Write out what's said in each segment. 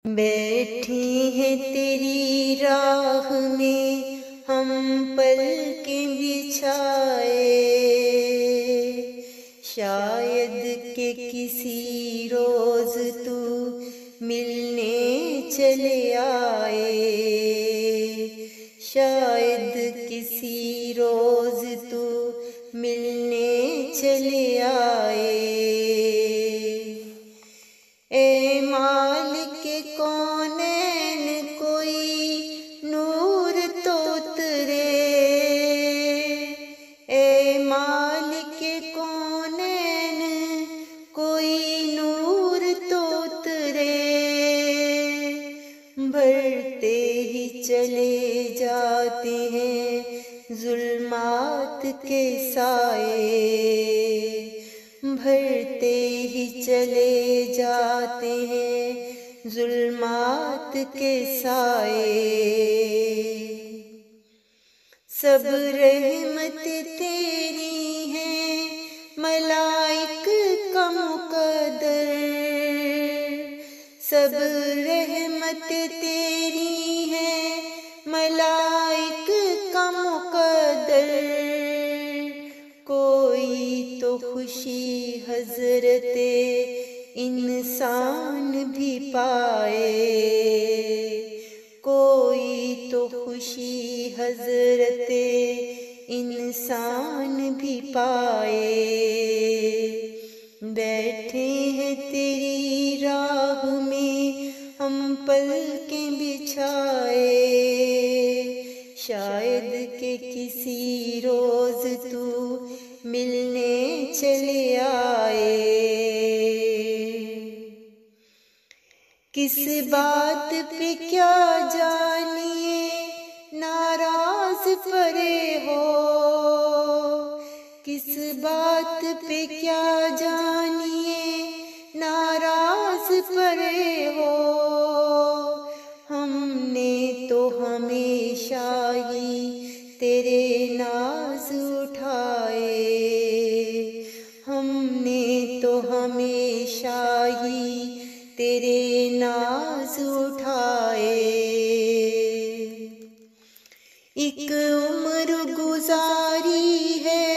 बैठे हैं तेरी राह में हम पलकें बिछाए, शायद के किसी रोज तू मिलने चले आए, शायद किसी रोज तू मिलने चले आए। ए मालिक कौनैन कोई नूर तो उतरे, ए मालिक कौनैन कोई नूर तो उतरे, भरते ही चले जाते हैं जुल्मात के साए, भरते ही चले जाते हैं जुल्मात के साए। सब रहमत तेरी है मलाइक का मुक़द्दर, सब रहमत तेरी है मलाइक का मुक़द्दर, कोई तो खुशी हज़रते इंसान भी पाए, कोई तो खुशी हज़रते इंसान भी पाए। बैठे हैं तेरी राह में हम पलकें बिछाए, शायद के किसी रोज तू मिलने चले आए। किस बात पे क्या जानिए नाराज परे हो, किस बात पे क्या जानिए नाराज परे हो, हमने तो हमेशा ही तेरे नाज उठाए, हमने तो हमेशा ही तेरे नाज उठाए। एक उम्र गुजारी है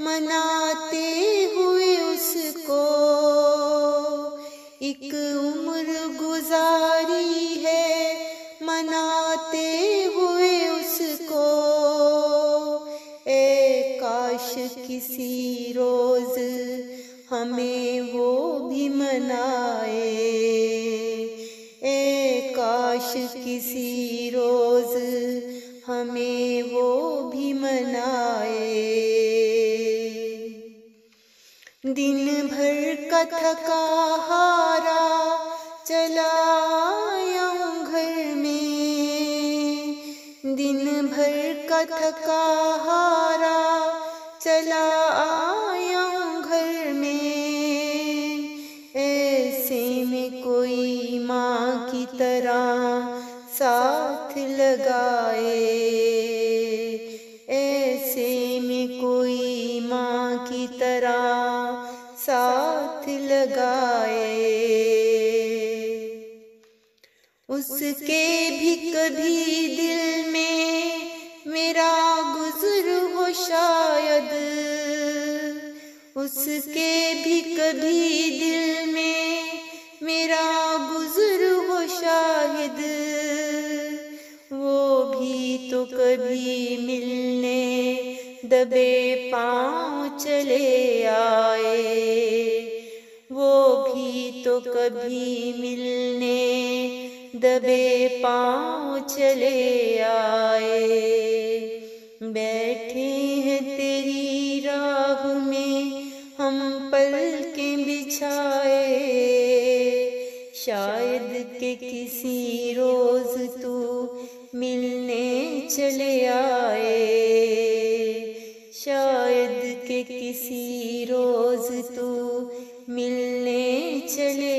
मनाते हुए उसको, एक उम्र गुजारी है मनाते हुए उसको, ए काश किसी रोज हमें वो भी मनाए, ए काश किसी रोज हमें वो भी मनाए। दिन भर का थका हारा चला आया हूँ घर में, दिन भर का थका हारा चला आया हूँ घर में, ऐसे में कोई माँ की तरह साथ लगाए, ऐसे में कोई माँ की तरह साथ लगाए। उसके भी कभी दिल में मेरा गुज़र हो शायद, उसके भी कभी दिल में मेरा गुज़र हो शायद, वो भी तो कभी मिलने दबे पाँव चले आए, वो भी तो कभी मिलने दबे पाँव चले आए। बैठे हैं तेरी राह में हम पलकें बिछाए, शायद के किसी रोज तू मिलने चले आए, शायद के किसी रोज तू मिलने चले